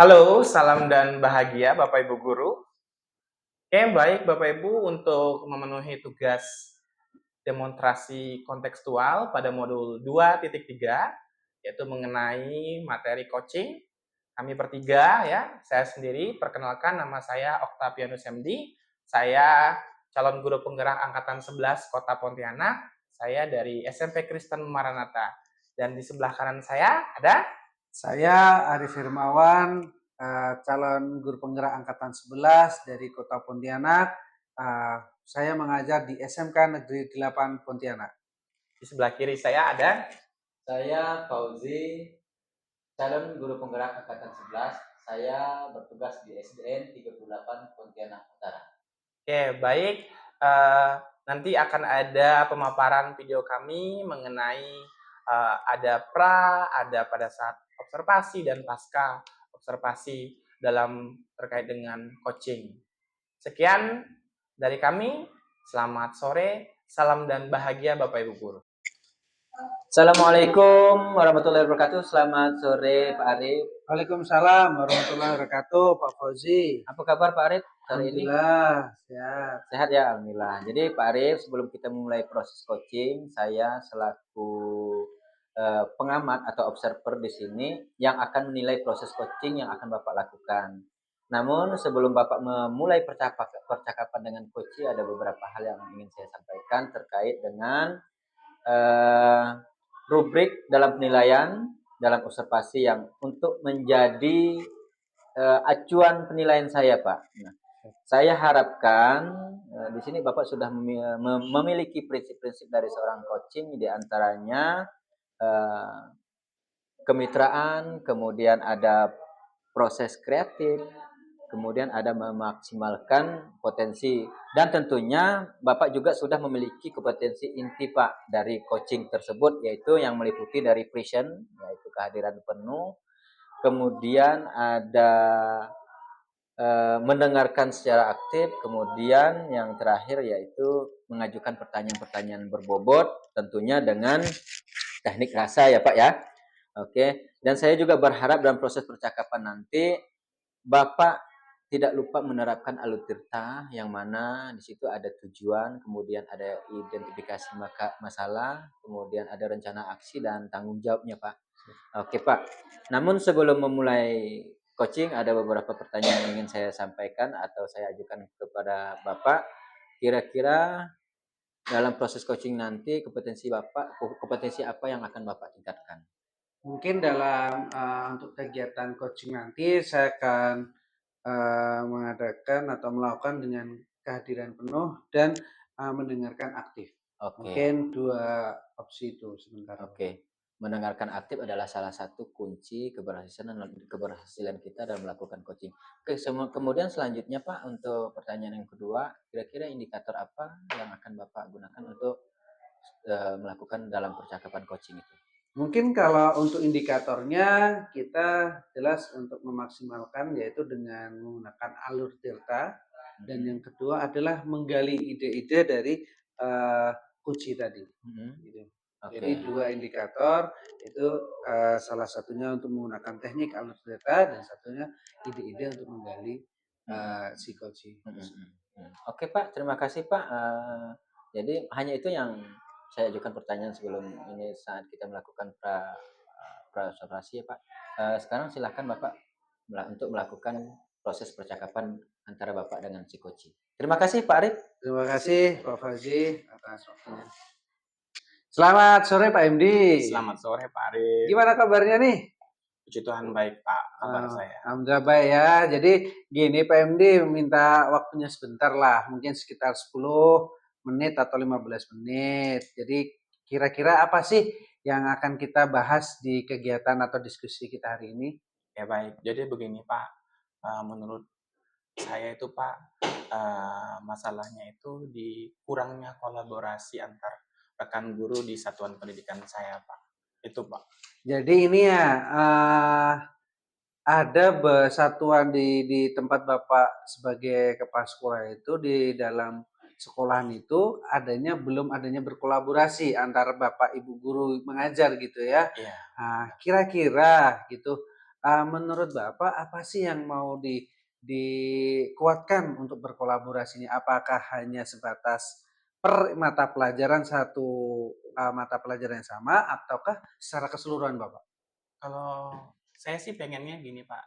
Halo, salam dan bahagia Bapak Ibu guru. Oke, baik Bapak Ibu untuk memenuhi tugas demonstrasi kontekstual pada modul 2.3 yaitu mengenai materi coaching. Kami bertiga ya, saya sendiri perkenalkan nama saya Octavianus MD. Saya calon guru penggerak angkatan 11 Kota Pontianak. Saya dari SMP Kristen Maranatha. Dan di sebelah kanan saya ada Saya Arif Firmawan, calon guru penggerak angkatan 11 dari Kota Pontianak. Saya mengajar di SMK Negeri 8 Pontianak. di sebelah kiri saya ada Saya Fauzi, calon guru penggerak angkatan 11. Saya bertugas di SDN 38 Pontianak Utara. Oke, baik. Nanti akan ada pemaparan video kami mengenai ada ada pada saat observasi dan pasca observasi dalam terkait dengan coaching. Sekian dari kami. Selamat sore, salam dan bahagia Bapak Ibu guru. Assalamualaikum warahmatullahi wabarakatuh. Selamat sore Pak Arif. Waalaikumsalam warahmatullahi wabarakatuh, Pak Fauzi. Apa kabar Pak Arif sore ini? Alhamdulillah, sehat. Sehat ya, alhamdulillah. Jadi Pak Arif, sebelum kita memulai proses coaching, saya selaku pengamat atau observer di sini yang akan menilai proses coaching yang akan Bapak lakukan. Namun sebelum Bapak memulai percakapan dengan coach, ada beberapa hal yang ingin saya sampaikan terkait dengan rubrik dalam penilaian, dalam observasi yang untuk menjadi acuan penilaian saya, Pak. Nah, saya harapkan di sini Bapak sudah memiliki prinsip-prinsip dari seorang coaching, di antaranya kemitraan, kemudian ada proses kreatif, kemudian ada memaksimalkan potensi, dan tentunya Bapak juga sudah memiliki kompetensi inti Pak dari coaching tersebut, yaitu yang meliputi dari present, yaitu kehadiran penuh, kemudian ada mendengarkan secara aktif, kemudian yang terakhir yaitu mengajukan pertanyaan-pertanyaan berbobot, tentunya dengan teknik rasa ya Pak ya. Oke, dan saya juga berharap dalam proses percakapan nanti Bapak tidak lupa menerapkan alur tirta, yang mana di situ ada tujuan, kemudian ada identifikasi masalah, kemudian ada rencana aksi dan tanggung jawabnya Pak. Oke Pak, namun sebelum memulai coaching ada beberapa pertanyaan yang ingin saya sampaikan atau saya ajukan kepada Bapak. Kira-kira dalam proses coaching nanti kompetensi apa yang akan Bapak tingkatkan? Mungkin dalam untuk kegiatan coaching nanti saya akan mengadakan atau melakukan dengan kehadiran penuh dan mendengarkan aktif. Mungkin dua opsi itu sementara. Oke. Mendengarkan aktif adalah salah satu kunci keberhasilan kita dalam melakukan coaching. Oke, kemudian selanjutnya Pak, untuk pertanyaan yang kedua, kira-kira indikator apa yang akan Bapak gunakan untuk melakukan dalam percakapan coaching itu? Mungkin kalau untuk indikatornya kita jelas untuk memaksimalkan yaitu dengan menggunakan alur tirta, dan yang kedua adalah menggali ide-ide dari kunci tadi. Gitu. Jadi dua indikator itu salah satunya untuk menggunakan teknik alur tirta dan satunya ide-ide untuk menggali si kunci. Oke Pak, terima kasih Pak. Jadi hanya itu yang saya ajukan pertanyaan sebelum ini saat kita melakukan observasi ya Pak. Sekarang silakan Bapak untuk melakukan proses percakapan antara Bapak dengan si coach. Terima kasih Pak Arif. Terima kasih Pak Fauzi atas waktunya. Selamat sore Pak MD. Selamat sore Pak Arif. Gimana kabarnya nih? Puji Tuhan baik Pak, kabar saya. Alhamdulillah baik ya. Jadi gini Pak MD minta waktunya sebentar lah, mungkin sekitar 10 menit atau 15 menit. Jadi kira-kira apa sih yang akan kita bahas di kegiatan atau diskusi kita hari ini? Ya baik, jadi begini Pak, menurut saya itu Pak, masalahnya itu di kurangnya kolaborasi antar rekan guru di satuan pendidikan saya Pak. Itu Pak. Jadi ini ya ada satuan di tempat Bapak sebagai kepala sekolah itu, di dalam sekolahan itu belum adanya berkolaborasi antara Bapak Ibu guru mengajar gitu ya. Iya. Kira-kira gitu menurut Bapak apa sih yang mau dikuatkan untuk berkolaborasi ini? Apakah hanya sebatas per mata pelajaran satu, mata pelajaran yang sama ataukah secara keseluruhan Bapak? Kalau saya sih pengennya gini Pak,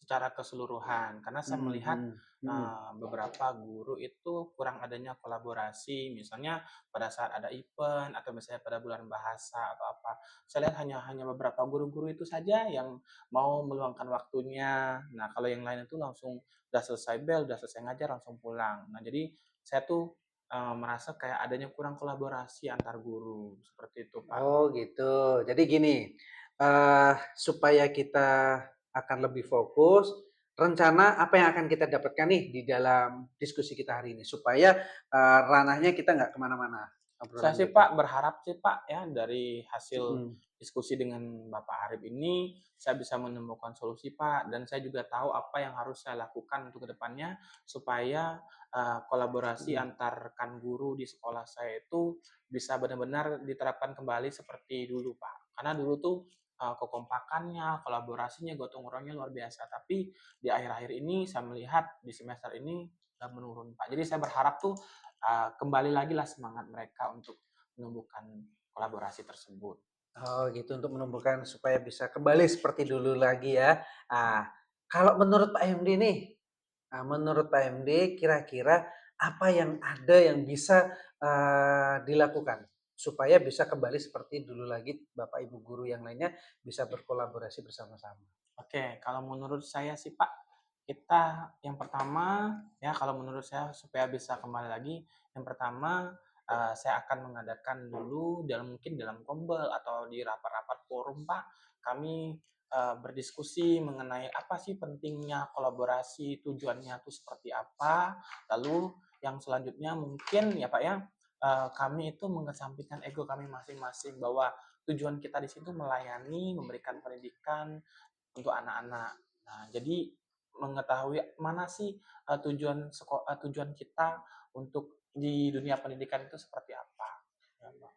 secara keseluruhan, karena saya Mhm melihat mhm, mhm. beberapa guru itu kurang adanya kolaborasi, misalnya pada saat ada event atau misalnya pada bulan bahasa atau apa. Saya lihat hanya hanya beberapa guru-guru itu saja yang mau meluangkan waktunya. Nah, kalau yang lain itu langsung udah selesai bel, udah selesai ngajar langsung pulang. Nah, jadi saya tuh merasa kayak adanya kurang kolaborasi antar guru, seperti itu Pak. Oh gitu. Jadi gini, supaya kita akan lebih fokus, rencana apa yang akan kita dapatkan nih di dalam diskusi kita hari ini? Supaya, ranahnya kita nggak kemana mana Saya obrolan sih kita. Pak berharap sih Pak ya dari hasil Mhm, diskusi dengan Bapak Arif ini saya bisa menemukan solusi Pak, dan saya juga tahu apa yang harus saya lakukan untuk kedepannya supaya kolaborasi mhm. antar rekan guru di sekolah saya itu bisa benar-benar diterapkan kembali seperti dulu Pak. Karena dulu tuh kekompakannya, kolaborasinya, gotong royongnya luar biasa. Tapi di akhir-akhir ini saya melihat di semester ini udah menurun Pak. Jadi saya berharap tuh kembali lagi lah semangat mereka untuk menumbuhkan kolaborasi tersebut. Oh gitu, untuk menumbuhkan supaya bisa kembali seperti dulu lagi ya. Ah, kalau menurut Pak MD nih, menurut Pak MD kira-kira apa yang ada yang bisa, dilakukan supaya bisa kembali seperti dulu lagi Bapak Ibu guru yang lainnya bisa berkolaborasi bersama-sama? Oke, kalau menurut saya sih Pak, kita yang pertama ya kalau menurut saya supaya bisa kembali lagi, yang pertama saya akan mengadakan dulu dalam mungkin dalam kombel atau di rapat-rapat forum Pak, kami berdiskusi mengenai apa sih pentingnya kolaborasi, tujuannya itu seperti apa. Lalu yang selanjutnya mungkin ya Pak ya, kami itu mengesampingkan ego kami masing-masing bahwa tujuan kita di situ melayani, memberikan pendidikan untuk anak-anak. Nah, jadi mengetahui mana sih tujuan kita untuk di dunia pendidikan itu seperti apa. Ya, Bang.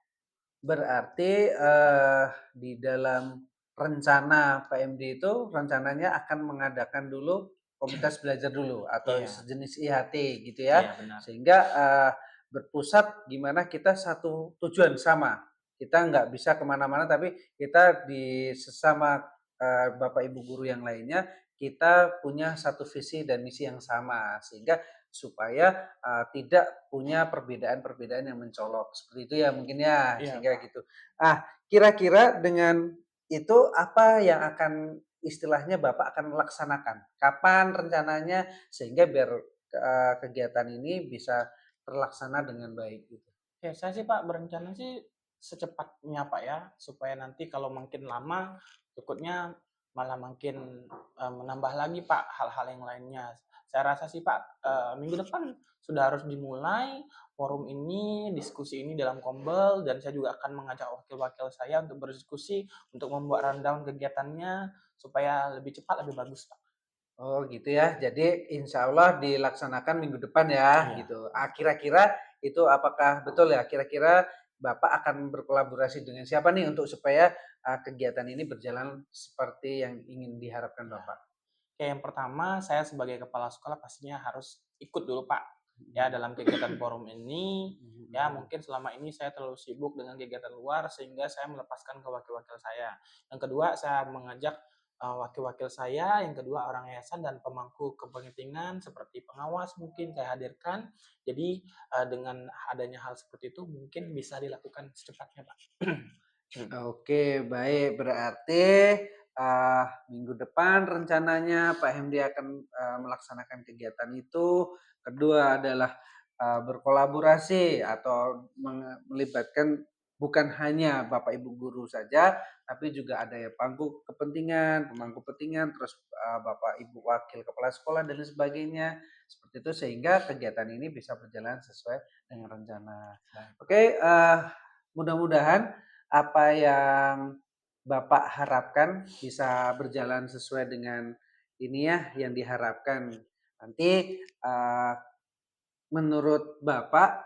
Berarti, di dalam rencana PMD itu rencananya akan mengadakan dulu komunitas belajar dulu atau Iya, sejenis IHT gitu ya? iya benar. Sehingga, berpusat gimana kita satu tujuan sama. Kita nggak bisa kemana mana tapi kita di sesama, Bapak Ibu guru yang lainnya, kita punya satu visi dan misi yang sama. Sehingga supaya, tidak punya perbedaan-perbedaan yang mencolok, seperti itu ya mungkin ya, Iya, sehingga Pak. gitu. Kira-kira dengan itu apa yang akan istilahnya Bapak akan laksanakan? Kapan rencananya sehingga biar, kegiatan ini bisa terlaksana dengan baik gitu? Ya, saya sih Pak berencana sih secepatnya Pak ya, supaya nanti kalau makin lama takutnya malah makin menambah lagi Pak hal-hal yang lainnya. Saya rasa sih Pak minggu depan sudah harus dimulai forum ini, diskusi ini dalam Kombel, dan saya juga akan mengajak wakil-wakil saya untuk berdiskusi untuk membuat rundown kegiatannya supaya lebih cepat lebih bagus Pak. Oh gitu ya, jadi insya Allah dilaksanakan minggu depan ya Iya. gitu. Kira-kira itu apakah betul ya, kira-kira Bapak akan berkolaborasi dengan siapa nih untuk supaya, kegiatan ini berjalan seperti yang ingin diharapkan Iya. Bapak? Oke, yang pertama saya sebagai kepala sekolah pastinya harus ikut dulu Pak, ya Mhm, dalam kegiatan forum ini. mhm Ya mhm. mungkin selama ini saya terlalu sibuk dengan kegiatan luar sehingga saya melepaskan ke wakil-wakil saya. Yang kedua saya mengajak wakil-wakil saya, yang kedua orang yayasan dan pemangku kepentingan seperti pengawas mungkin saya hadirkan. Jadi dengan adanya hal seperti itu mungkin bisa dilakukan secepatnya Pak. Oke, baik. Berarti, minggu depan rencananya Pak Hemdi akan, melaksanakan kegiatan itu. Kedua adalah, berkolaborasi atau melibatkan bukan hanya Bapak Ibu guru saja, tapi juga ada ya pemangku kepentingan, terus, Bapak Ibu wakil kepala sekolah dan lain sebagainya, seperti itu sehingga kegiatan ini bisa berjalan sesuai dengan rencana. Baik. Oke, mudah-mudahan apa yang Bapak harapkan bisa berjalan sesuai dengan ini ya, yang diharapkan. Nanti, menurut Bapak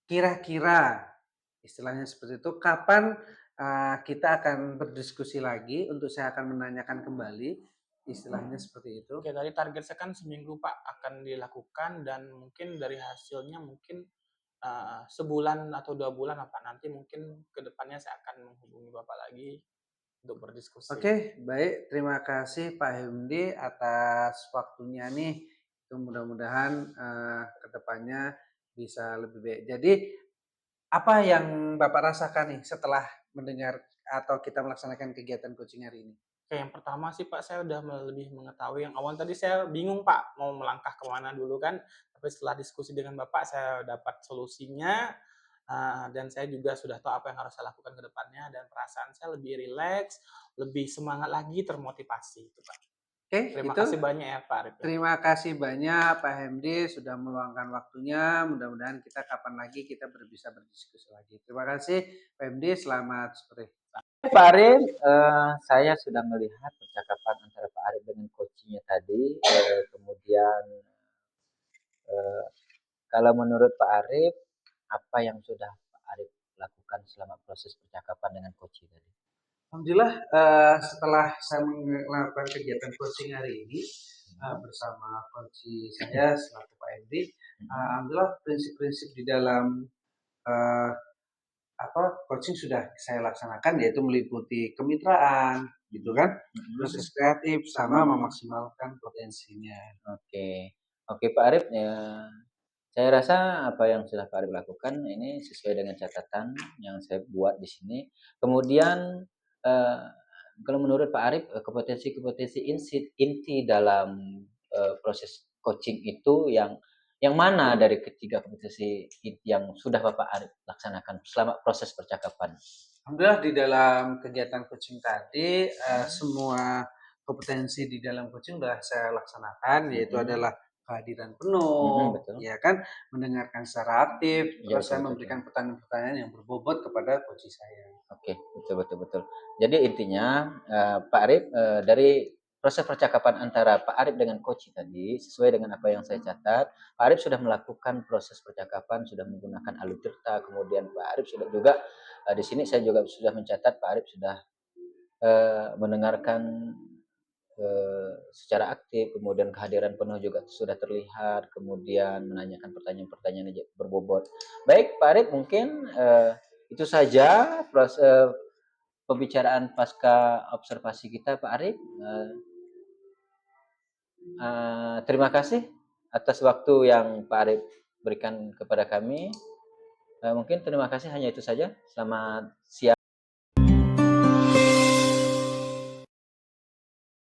kira-kira istilahnya seperti itu, kapan, kita akan berdiskusi lagi, untuk saya akan menanyakan kembali, istilahnya seperti itu. Oke, tadi target saya kan seminggu Pak akan dilakukan, dan mungkin dari hasilnya mungkin sebulan atau 2 bulan apa, nanti mungkin ke depannya saya akan menghubungi Bapak lagi untuk berdiskusi. Oke, baik. Terima kasih Pak Hemdi atas waktunya nih. Itu mudah-mudahan ke depannya bisa lebih baik. Jadi, apa yang Bapak rasakan nih setelah mendengar atau kita melaksanakan kegiatan coaching hari ini? Oke, yang pertama sih Pak, saya udah lebih mengetahui. Yang awal tadi saya bingung Pak, mau melangkah kemana dulu kan, tapi setelah diskusi dengan Bapak saya dapat solusinya, dan saya juga sudah tahu apa yang harus saya lakukan ke depannya, dan perasaan saya lebih rileks, lebih semangat lagi, termotivasi itu Pak. Oke, Terima itu. kasih banyak ya Pak Arif. Terima kasih banyak Pak Hemdi sudah meluangkan waktunya. Mudah-mudahan kita kapan lagi kita bisa berdiskusi lagi. Terima kasih Pak Hemdi, selamat sore. Pak Arif, saya sudah melihat percakapan antara Pak Arif dengan coachnya tadi. Kemudian kalau menurut Pak Arif, apa yang sudah Pak Arif lakukan selama proses percakapan dengan coach tadi? Alhamdulillah, setelah saya melakukan kegiatan coaching hari ini bersama coach saya selaku Pak Hemdi, alhamdulillah prinsip-prinsip di dalam coaching sudah saya laksanakan, yaitu meliputi kemitraan, gitu kan, proses kreatif sama memaksimalkan potensinya. Oke Pak Arif, ya, saya rasa apa yang sudah Pak Arif lakukan ini sesuai dengan catatan yang saya buat di sini. Kemudian kalau menurut Pak Arif, kompetensi-kompetensi inti dalam proses coaching itu yang mana dari ketiga kompetensi inti yang sudah Bapak Arif laksanakan selama proses percakapan? Alhamdulillah di dalam kegiatan coaching tadi semua kompetensi di dalam coaching sudah saya laksanakan, yaitu adalah kehadiran penuh, betul. ya kan, mendengarkan secara aktif, Ya, terus saya memberikan pertanyaan-pertanyaan yang berbobot kepada coach saya. Oke, betul. Jadi intinya Pak Arif, dari proses percakapan antara Pak Arif dengan coach tadi, sesuai dengan apa yang saya catat, Pak Arif sudah melakukan proses percakapan, sudah menggunakan alutirta, kemudian Pak Arif sudah juga di sini saya juga sudah mencatat Pak Arif sudah mendengarkan secara aktif, kemudian kehadiran penuh juga sudah terlihat, kemudian menanyakan pertanyaan-pertanyaan yang berbobot. Baik, Pak Arif, mungkin itu saja proses pembicaraan pasca observasi kita, Pak Arif. Terima kasih atas waktu yang Pak Arif berikan kepada kami. Mungkin terima kasih, hanya itu saja. Selamat siang.